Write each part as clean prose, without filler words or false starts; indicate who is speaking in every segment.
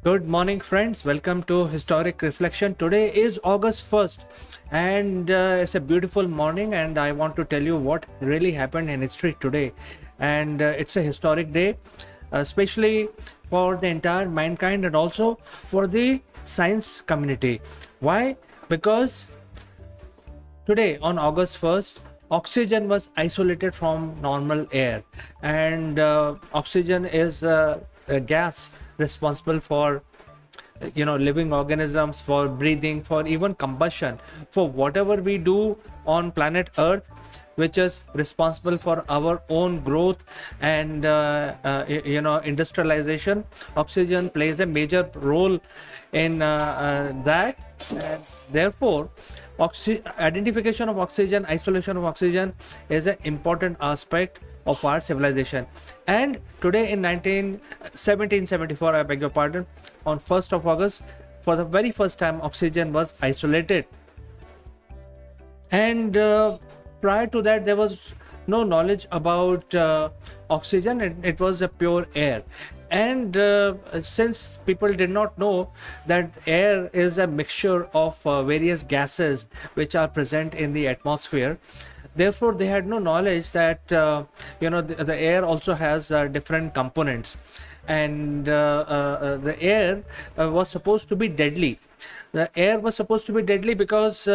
Speaker 1: Good morning, friends. Welcome to Historic Reflection. Today is August 1st, and it's a beautiful morning. And I want to tell you what really happened in history today. And it's a historic day, especially for the entire mankind and also for the science community. Why? Because today, on August 1st, oxygen was isolated from normal air, and oxygen is a gas responsible for living organisms, for breathing, for even combustion, for whatever we do on planet Earth, which is responsible for our own growth and industrialization. Oxygen plays a major role in that, and therefore identification of oxygen, isolation of oxygen is an important aspect of our civilization. And today in 1774, I beg your pardon, on 1st of August, for the very first time, oxygen was isolated. And prior to that, there was no knowledge about oxygen. It was a pure air. And since people did not know that air is a mixture of various gases which are present in the atmosphere, therefore they had no knowledge that the air also has different components, and the air was supposed to be deadly. The air was supposed to be deadly because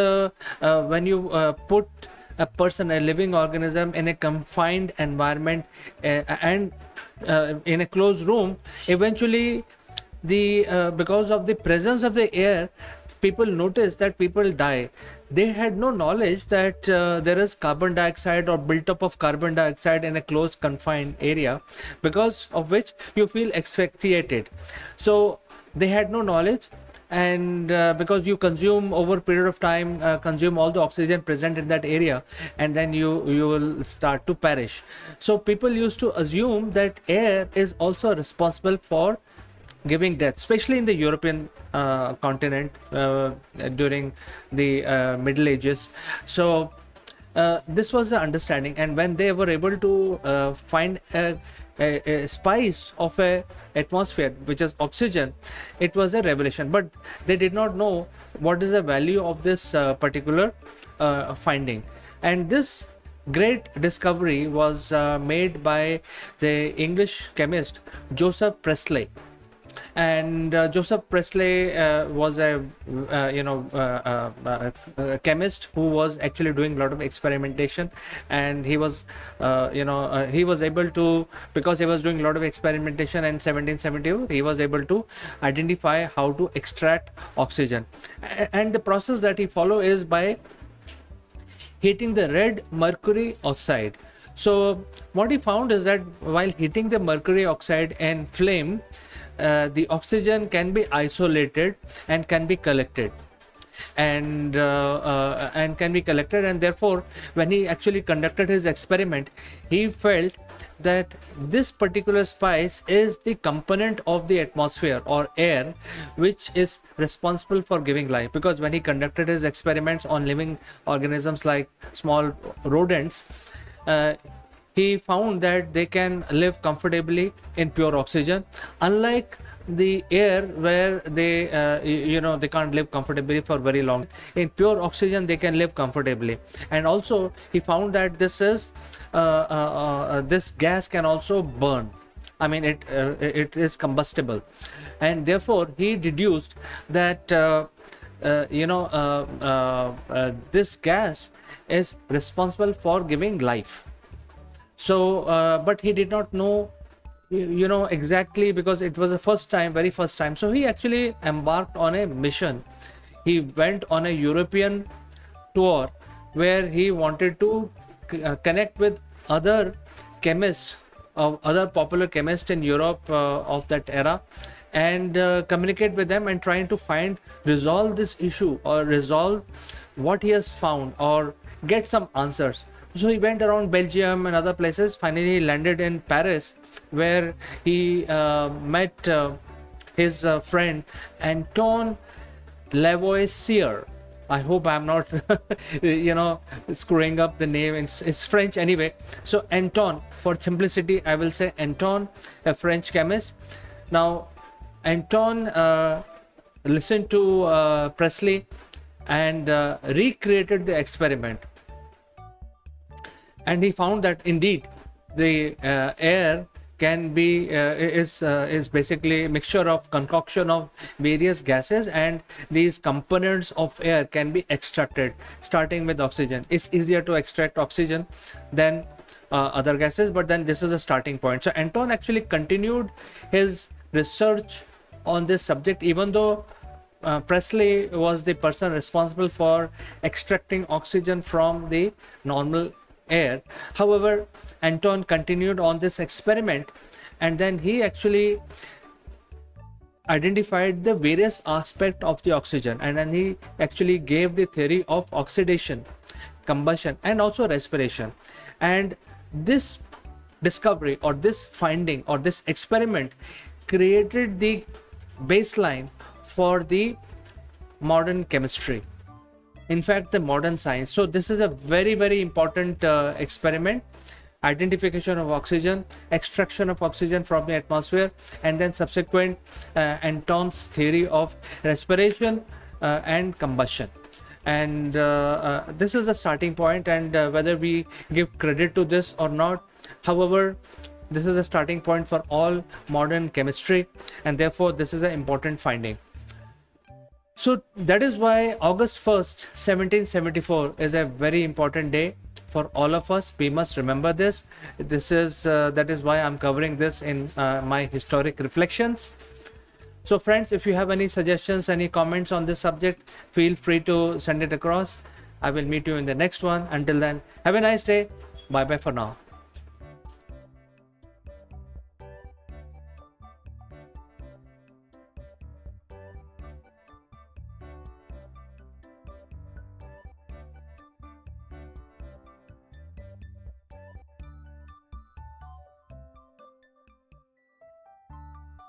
Speaker 1: when you put a person, a living organism, in a confined environment and in a closed room, eventually because of the presence of the air, people notice that people die. They had no knowledge that there is carbon dioxide or built-up of carbon dioxide in a closed confined area, because of which you feel asphyxiated. So they had no knowledge, and because you consume over a period of time, consume all the oxygen present in that area, and then you will start to perish. So people used to assume that air is also responsible for giving death, especially in the European continent during the Middle Ages. So this was the understanding, and when they were able to find a spice of a atmosphere, which is oxygen, it was a revelation. But they did not know what is the value of this particular finding. And this great discovery was made by the English chemist Joseph Priestley. And Joseph Priestley was a chemist who was actually doing a lot of experimentation, and he was able to, because he was doing a lot of experimentation in 1772, he was able to identify how to extract oxygen. And the process that he followed is by heating the red mercury oxide. So what he found is that while heating the mercury oxide in flame, the oxygen can be isolated and can be collected, and therefore when he actually conducted his experiment, he felt that this particular spice is the component of the atmosphere or air which is responsible for giving life. Because when he conducted his experiments on living organisms like small rodents, he found that they can live comfortably in pure oxygen, unlike the air where they they can't live comfortably for very long. In pure oxygen they can live comfortably. And also he found that this gas can also burn. I mean, it is combustible, and therefore he deduced that this gas is responsible for giving life. So but he did not know exactly, because it was the very first time. So he actually embarked on a mission. He went on a European tour where he wanted to connect with other chemists, other popular chemists in Europe of that era, and communicate with them and trying to resolve this issue, or resolve what he has found, or get some answers. So he went around Belgium and other places. Finally, he landed in Paris, where he met his friend Anton Lavoisier. I hope I'm not, screwing up the name. It's French anyway. So Anton, for simplicity, I will say Anton, a French chemist. Now, Anton listened to Priestley and recreated the experiment, and he found that indeed the air can be is basically a mixture of concoction of various gases, and these components of air can be extracted, starting with oxygen. It's easier to extract oxygen than other gases, but then this is a starting point. So Anton actually continued his research on this subject, even though Priestley was the person responsible for extracting oxygen from the normal air. However, Anton continued on this experiment, and then he actually identified the various aspects of the oxygen, and then he actually gave the theory of oxidation, combustion, and also respiration. And this discovery, or this finding, or this experiment created the baseline for the modern chemistry, in fact the modern science. So this is a very, very important experiment: identification of oxygen, extraction of oxygen from the atmosphere, and then subsequent Anton's theory of respiration and combustion. And this is a starting point, and whether we give credit to this or not, however, this is a starting point for all modern chemistry, and therefore this is an important finding. So that is why August 1st, 1774 is a very important day for all of us. We must remember this. This is that is why I'm covering this in my historic reflections. So friends, if you have any suggestions, any comments on this subject, feel free to send it across. I will meet you in the next one. Until then, have a nice day. Bye bye for now.